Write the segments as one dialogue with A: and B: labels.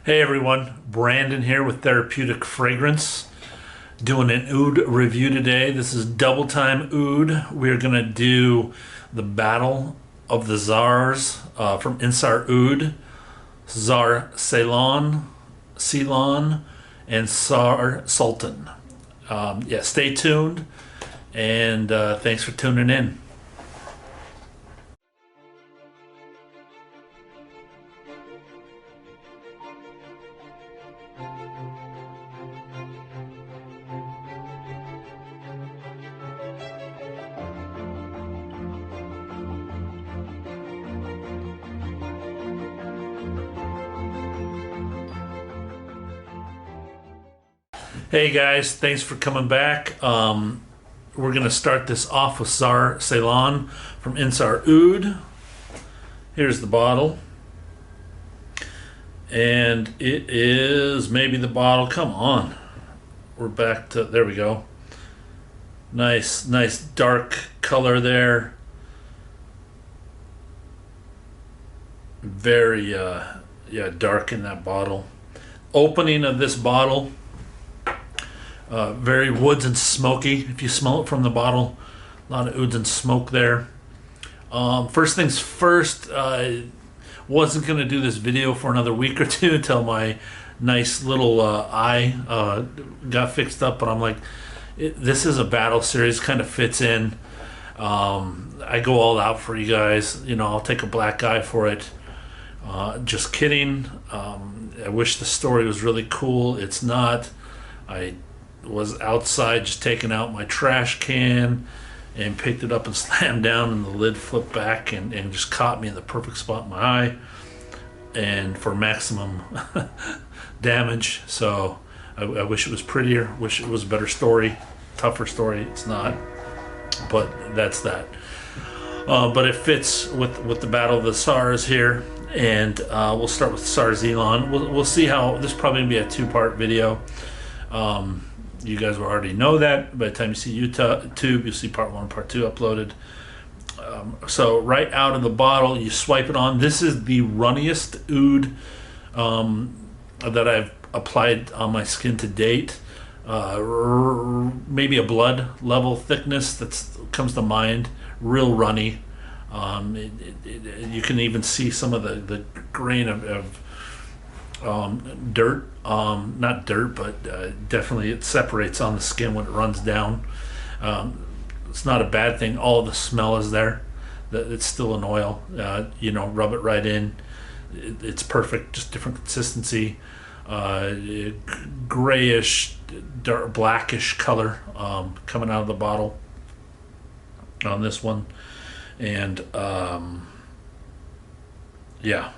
A: Hey everyone, Brandon here with Therapeutic Fragrance. Doing an oud review today. This is double time oud. We're going to do the Battle of the Czars from Ensar Oud, Tsar Ceylon, and Tsar Ceylon. Stay tuned and thanks for tuning in. Hey guys, thanks for coming back. We're going to start this off with Tsar Ceylon from Ensar Oud. Here's the bottle. And it is maybe the bottle. Come on. We're back to, there we go. Nice dark color there. Very, dark in that bottle. Opening of this bottle. Very woods and smoky. If you smell it from the bottle, a lot of ouds and smoke there. First things first, I wasn't going to do this video for another week or two until my nice little eye got fixed up, but I'm like, this is a battle series, kind of fits in. I go all out for you guys. You know, I'll take a black eye for it. Just kidding. I wish the story was really cool. It's not. I was outside just taking out my trash can and picked it up and slammed down, and the lid flipped back and just caught me in the perfect spot in my eye and for maximum damage. So I wish it was prettier, wish it was a better story, tougher story. It's not, but that's that. But it fits with the Battle of the Czars here, and we'll start with Tsar Ceylon. We'll see how this is probably gonna be a two-part video. You guys will already know that. By the time you see YouTube, you'll see part 1 and part 2 uploaded. So right out of the bottle, you swipe it on. This is the runniest oud that I've applied on my skin to date. Maybe a blood level thickness that comes to mind. Real runny. You can even see some of the grain of dirt, not dirt, but definitely it separates on the skin when it runs down. It's not a bad thing. All the smell is there. It's still an oil. Rub it right in. It's perfect. Just different consistency. Grayish, dark, blackish color coming out of the bottle on this one, and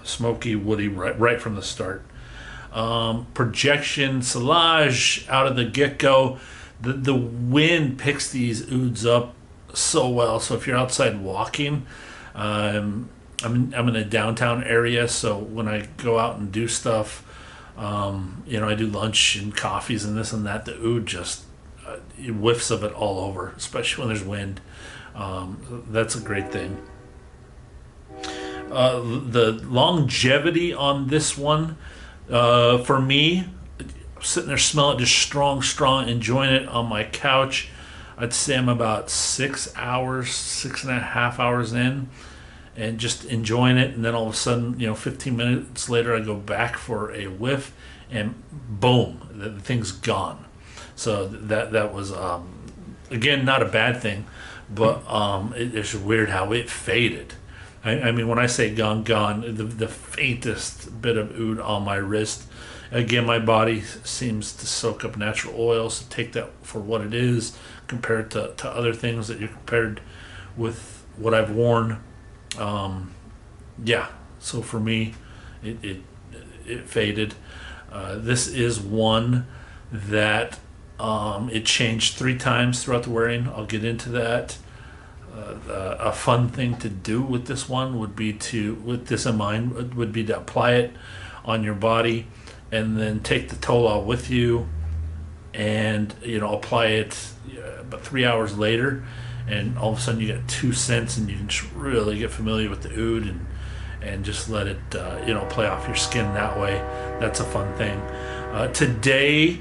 A: smoky, woody right from the start. Projection, Silage out of the get-go. The wind picks these ouds up so well. So if you're outside walking, I'm in a downtown area, so when I go out and do stuff, I do lunch and coffees and this and that, the oud just whiffs of it all over, especially when there's wind. That's a great thing. The longevity on this one, for me, sitting there smelling it, just strong, enjoying it on my couch, I'd say I'm about 6 hours, 6.5 hours in, and just enjoying it. And then all of a sudden, 15 minutes later, I go back for a whiff, and boom, the thing's gone. So that was, again, not a bad thing, but it's weird how it faded. I mean, when I say gone, the faintest bit of oud on my wrist. Again, my body seems to soak up natural oils, so take that for what it is compared to other things that you're compared with what I've worn. So for me, it faded. This is one that it changed 3 times throughout the wearing. I'll get into that. A fun thing to do with this one would be with this in mind, would be to apply it on your body and then take the towel with you and apply it about 3 hours later, and all of a sudden you get 2 scents and you can just really get familiar with the oud and just let it play off your skin that way. That's a fun thing. Today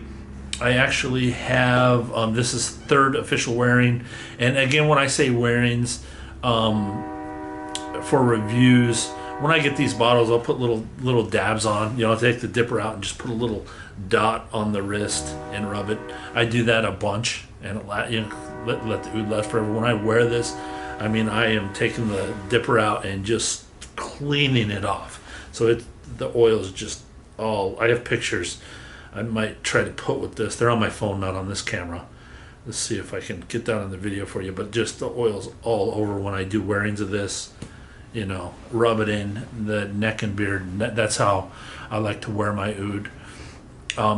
A: I actually have this is third official wearing, and again, when I say wearings for reviews, when I get these bottles, I'll put little dabs on. I'll take the dipper out and just put a little dot on the wrist and rub it. I do that a bunch, and let the oud last forever. When I wear this, I mean, I am taking the dipper out and just cleaning it off. So the oil is just all. I have pictures I might try to put with this. They're on my phone, not on this camera. Let's see if I can get that on the video for you. But just the oil's all over when I do wearings of this. Rub it in the neck and beard. That's how I like to wear my oud.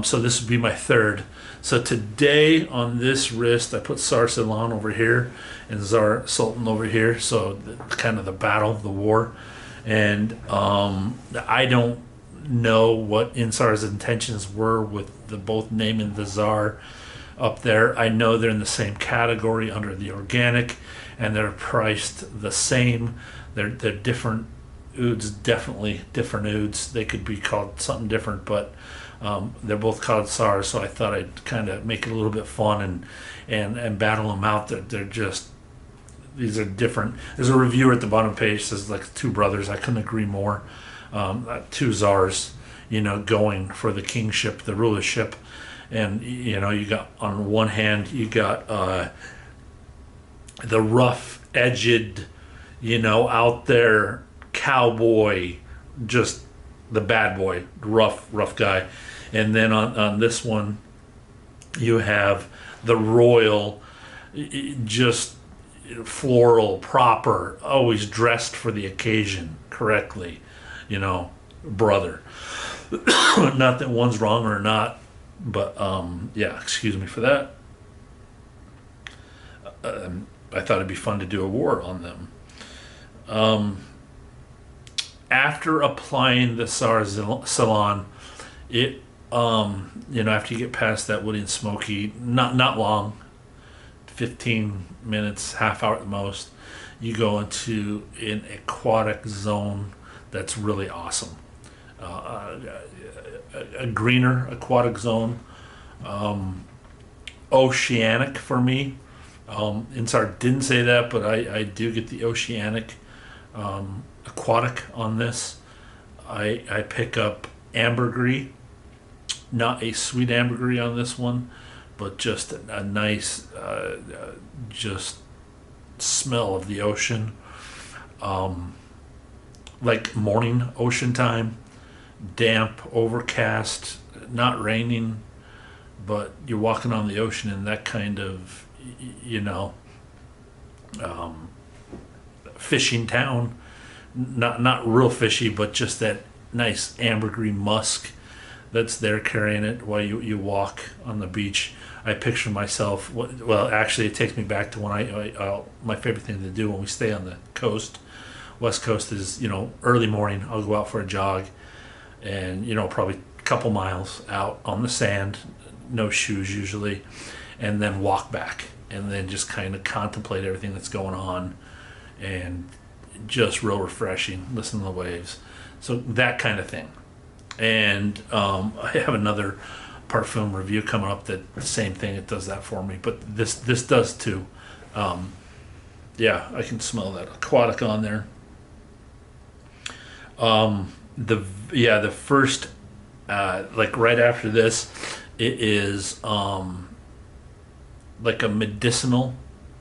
A: So this would be my third. So today on this wrist, I put Tsar Ceylon over here and Tsar Ceylon over here. So kind of the battle, the war. And I don't know what Ensar's intentions were with the both naming the Czar up there. I know they're in the same category under the organic, and they're priced the same. They're different ouds, definitely different ouds. They could be called something different, but they're both called Czars, so I thought I'd kind of make it a little bit fun and battle them out. They're just, these are different. There's a reviewer at the bottom page says like two brothers. I couldn't agree more. Two Czars, going for the kingship, the rulership. And, you got on one hand, you got the rough-edged, out there cowboy, just the bad boy, rough guy. And then on this one, you have the royal, just floral, proper, always dressed for the occasion correctly, brother. Not that one's wrong or not, but yeah, excuse me for that. I thought it'd be fun to do a war on them. After applying the Tsar Ceylon, it after you get past that woody and smoky, not long, 15 minutes, half hour at the most, you go into an aquatic zone that's really awesome. A greener aquatic zone, oceanic for me. Ensar didn't say that, but I do get the oceanic, aquatic on this. I pick up ambergris, not a sweet ambergris on this one, but just a nice, just smell of the ocean, like morning ocean time, damp, overcast, not raining, but you're walking on the ocean in that kind of, fishing town, not real fishy, but just that nice ambergris musk that's there carrying it while you walk on the beach. I picture myself, well, actually it takes me back to when I my favorite thing to do when we stay on the coast, west coast, is early morning I'll go out for a jog, and probably a couple miles out on the sand, no shoes usually, and then walk back, and then just kind of contemplate everything that's going on, and just real refreshing, listen to the waves. So that kind of thing. And I have another Perfume review coming up that the same thing, it does that for me, but this does too. Yeah, I can smell that aquatic on there. The first, like right after this, it is like a medicinal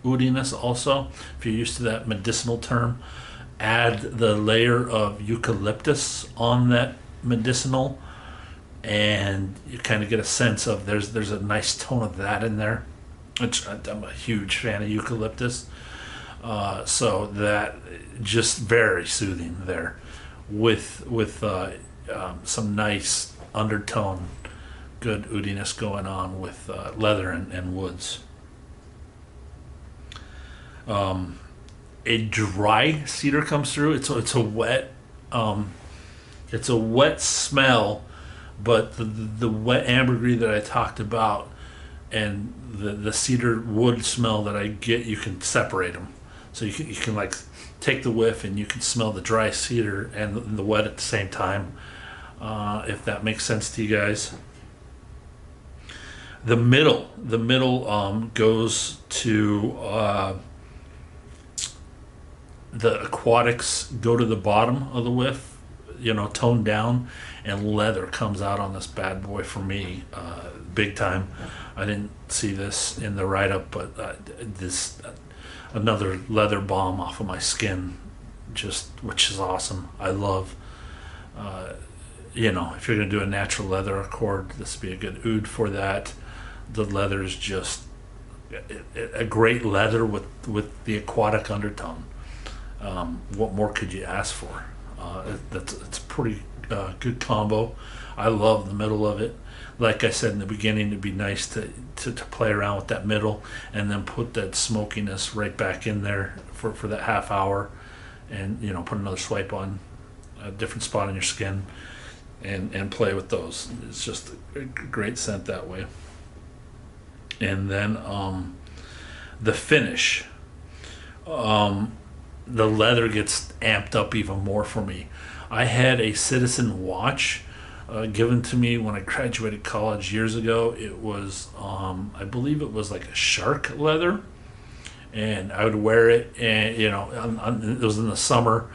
A: oudiness also. If you're used to that medicinal term, add the layer of eucalyptus on that medicinal, and you kind of get a sense of there's a nice tone of that in there, which I'm a huge fan of eucalyptus. So that just very soothing there, with some nice undertone, good oudiness going on with leather and woods. A dry cedar comes through. It's a wet smell, but the wet ambergris that I talked about and the cedar wood smell that I get, you can separate them. So you can like take the whiff and you can smell the dry cedar and the wet at the same time, if that makes sense to you guys. The middle goes to the aquatics go to the bottom of the whiff, toned down, and leather comes out on this bad boy for me, big time. I didn't see this in the write-up, but this another leather balm off of my skin, which is awesome. I love, if you're gonna do a natural leather accord, this would be a good oud for that. The leather is just a great leather with the aquatic undertone. What more could you ask for? It's a pretty good combo. I love the middle of it. Like I said in the beginning, it'd be nice to play around with that middle and then put that smokiness right back in there for that half hour, and put another swipe on a different spot on your skin and play with those. It's just a great scent that way. And then the finish, the leather gets amped up even more for me. I had a Citizen watch given to me when I graduated college years ago. It was, I believe it was like a shark leather, and I would wear it, and it was in the summer.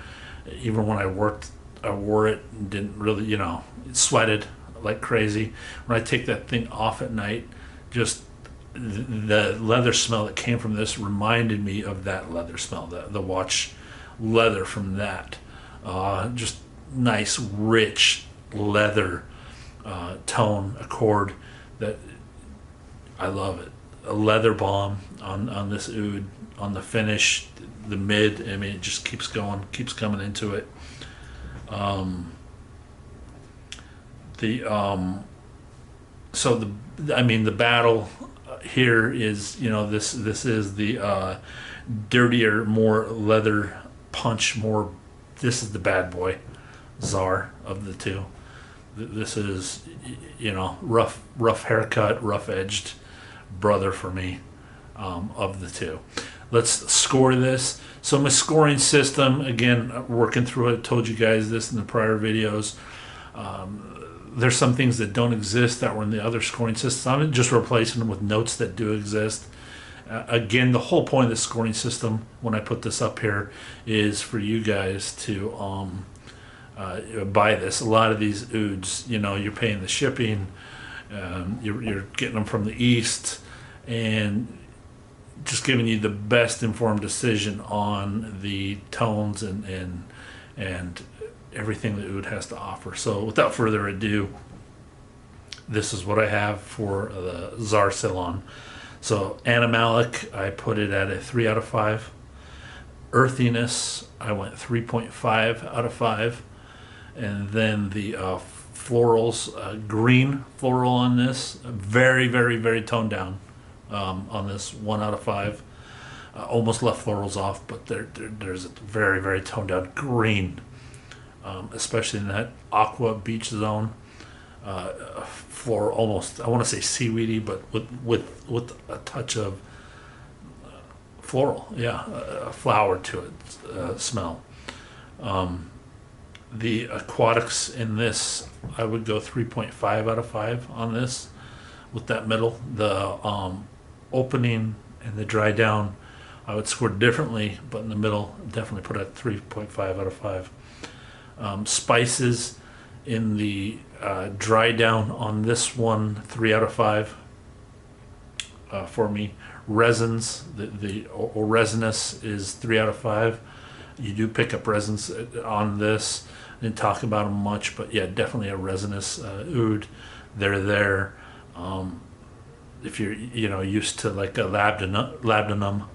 A: Even when I worked, I wore it and didn't really, it sweated like crazy. When I take that thing off at night, just the leather smell that came from this reminded me of that leather smell, the watch leather from that. Just nice, rich leather tone accord that I love it. A leather balm on this oud, on the finish, the mid. I mean, it just keeps going, keeps coming into it. The battle here is, this is the dirtier, more leather punch, more. This is the bad boy, Czar of the two. This is, rough haircut, rough edged brother for me, of the two. Let's score this. So my scoring system, again, working through it, told you guys this in the prior videos. There's some things that don't exist that were in the other scoring systems. I'm just replacing them with notes that do exist. Again, the whole point of the scoring system, when I put this up here, is for you guys to buy this. A lot of these ouds, you're paying the shipping, you're getting them from the East, and just giving you the best informed decision on the tones and everything that oud has to offer. So without further ado, this is what I have for the Tsar Ceylon. So animalic, I put it at a 3 out of 5. Earthiness, I went 3.5 out of 5. And then the florals, green floral on this, very, very, very toned down on this, 1 out of 5. Almost left florals off, but there's a very, very toned down green, especially in that aqua beach zone. For almost, I want to say seaweedy, but with a touch of floral, a flower to it, smell. The aquatics in this, I would go 3.5 out of 5 on this, with that middle. The opening and the dry down, I would score differently, but in the middle, definitely put at 3.5 out of 5. Spices in the dry down on this one, 3 out of 5 for me. Resins, the resinous is 3 out of 5. You do pick up resins on this. Didn't talk about them much, but yeah, definitely a resinous oud. They're there. If you're used to like a labdanum,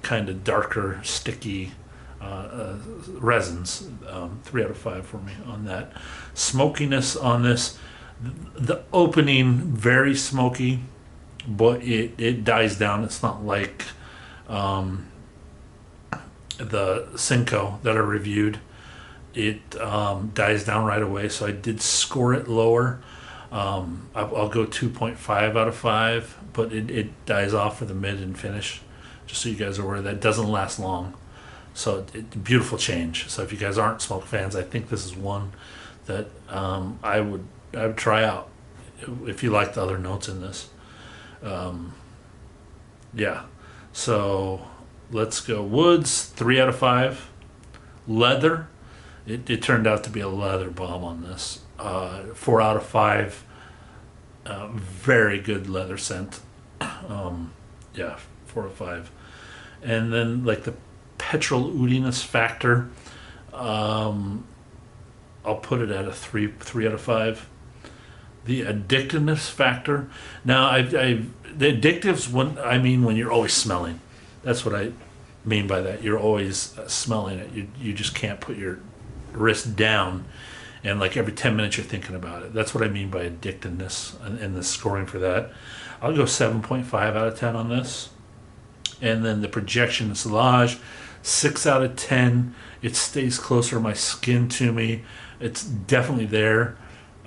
A: kind of darker, sticky resins, 3 out of 5 for me on that. Smokiness on this, the opening very smoky, but it dies down. It's not like the Cinco that I reviewed. It dies down right away, so I did score it lower. I'll go 2.5 out of 5, but it dies off for the mid and finish. Just so you guys are aware, that doesn't last long. So beautiful change. So if you guys aren't smoke fans, I think this is one that I would try out if you like the other notes in this. Yeah. So let's go woods. 3 out of 5. Leather. It turned out to be a leather bomb on this. 4 out of 5. Very good leather scent. Yeah, 4 out of 5. And then like the petrol oudiness factor, I'll put it at a 3 out of 5. The addictiveness factor. Now, the addictives, when you're always smelling. That's what I mean by that. You're always smelling it. You just can't put your wrist down, and like every 10 minutes you're thinking about it. That's what I mean by addictiveness, and the scoring for that. I'll go 7.5 out of 10 on this. And then the projection Silage, 6 out of 10. It stays closer to my skin to me. It's definitely there.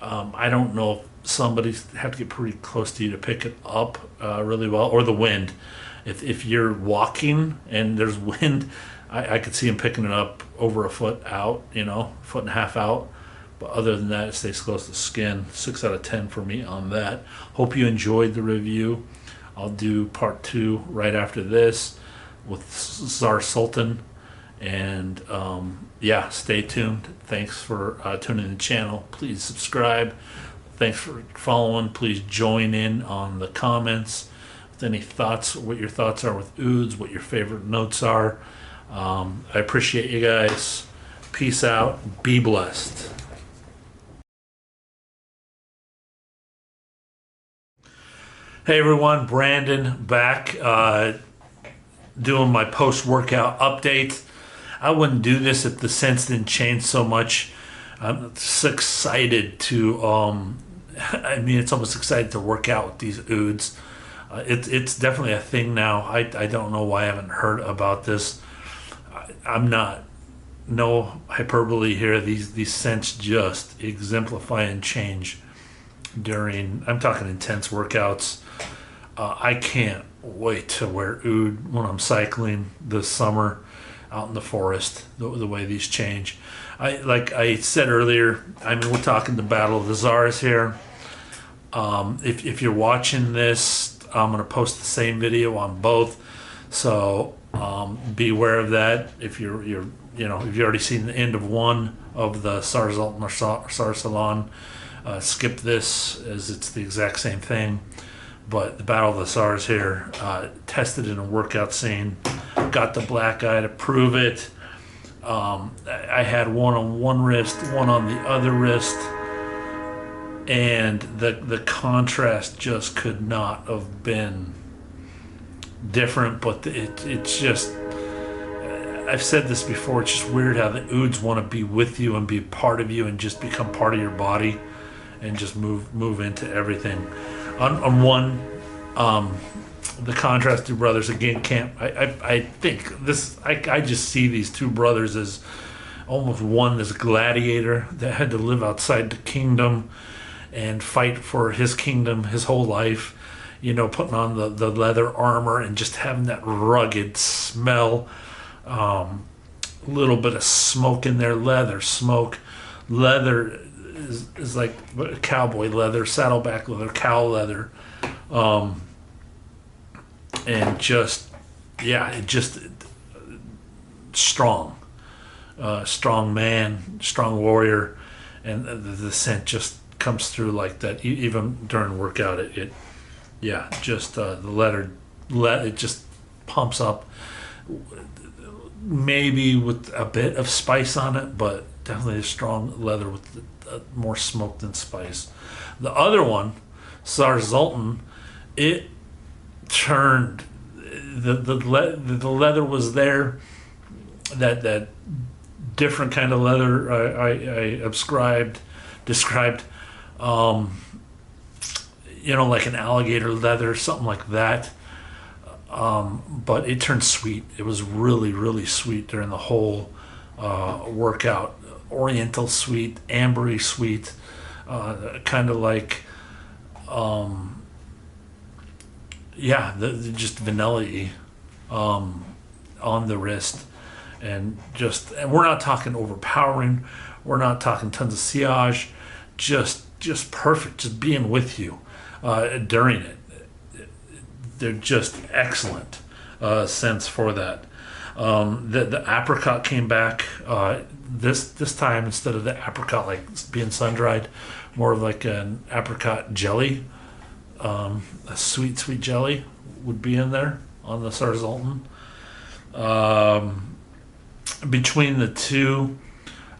A: I don't know if somebody have to get pretty close to you to pick it up really well, or the wind. If you're walking and there's wind, I could see him picking it up over a foot out, a foot and a half out. But other than that, it stays close to the skin. 6 out of 10 for me on that. Hope you enjoyed the review. I'll do part 2 right after this with Tsar Ceylon. And yeah, stay tuned. Thanks for tuning in the channel. Please subscribe. Thanks for following. Please join in on the comments with any thoughts, what your thoughts are with ouds, what your favorite notes are. I appreciate you guys. Peace out. Be blessed. Hey everyone, Brandon back doing my post-workout update. I wouldn't do this if the scents didn't change so much. I'm so excited to, it's almost excited to work out with these ouds. It's definitely a thing now. I don't know why I haven't heard about this. I'm not, no hyperbole here. These scents just exemplify and change during, I'm talking intense workouts. I can't wait to wear oud when I'm cycling this summer out in the forest, the way these change. Like I said earlier, we're talking the Battle of the Czars here. If you're watching this, I'm going to post the same video on both, so be aware of that. If if you've already seen the end of one of the Tsar Ceylon or Tsar Ceylon, skip this, as it's the exact same thing. But the Battle of the Czars here, tested in a workout scene, got the black eye to prove it. I had one on one wrist, one on the other wrist, and the contrast just could not have been different. But it's just, I've said this before, it's just weird how the ouds want to be with you and be part of you and just become part of your body and just move into everything. On one, the contrast two brothers again can't. I think this. I just see these two brothers as almost one as a gladiator that had to live outside the kingdom and fight for his kingdom his whole life. Putting on the leather armor and just having that rugged smell. A little bit of smoke in there. Leather is like cowboy leather, saddleback leather, cow leather, and just strong man, strong warrior, and the scent just comes through like that. Even during workout, the leather, it just pumps up. Maybe with a bit of spice on it, but definitely a strong leather with more smoke than spice. The other one, Tsar Ceylon, it turned the leather was there. That different kind of leather I described, like an alligator leather, something like that. But it turned sweet. It was really, really sweet during the whole workout. Oriental sweet, ambery sweet, kind of like, just vanilla-y. on the wrist, and we're not talking overpowering, we're not talking tons of sillage, just perfect, just being with you during it. They're just excellent scents for that. The apricot came back this time, instead of the apricot like being sun dried, more of like an apricot jelly, a sweet jelly would be in there on the Tsar Ceylon. Between the two,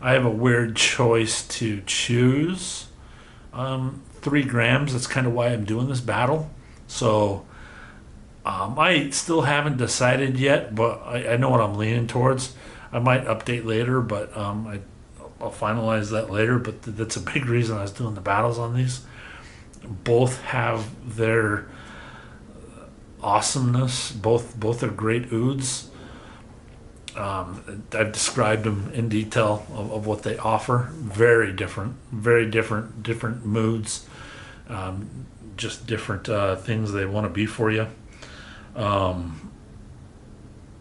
A: I have a weird choice to choose. 3 grams. That's kind of why I'm doing this battle. So I still haven't decided yet, but I know what I'm leaning towards. I might update later, but I'll finalize that later. But that's a big reason I was doing the battles on these. Both have their awesomeness. Both are great ouds. I've described them in detail of what they offer. Very different moods. Just different things they want to be for you.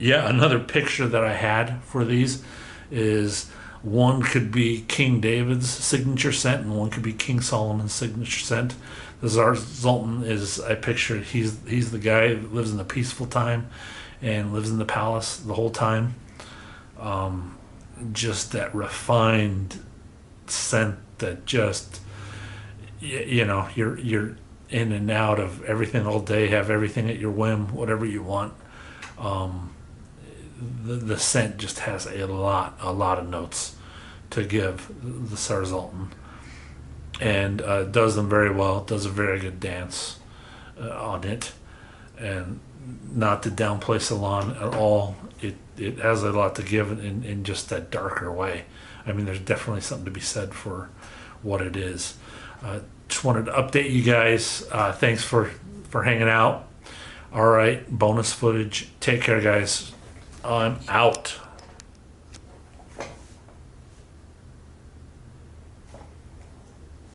A: Yeah, another picture that I had for these is one could be King David's signature scent and one could be King Solomon's signature scent. The Tsar Ceylon is, I picture, he's the guy that lives in the peaceful time and lives in the palace the whole time. Just that refined scent that just, you know, you're in and out of everything all day, have everything at your whim, whatever you want. The scent just has a lot of notes to give the Tsar Ceylon, and does them very well. Does a very good dance on it, and not to downplay Ceylon at all. It has a lot to give in just that darker way. I mean, there's definitely something to be said for what it is. Just wanted to update you guys. Thanks for hanging out. All right, bonus footage. Take care, guys. I'm out.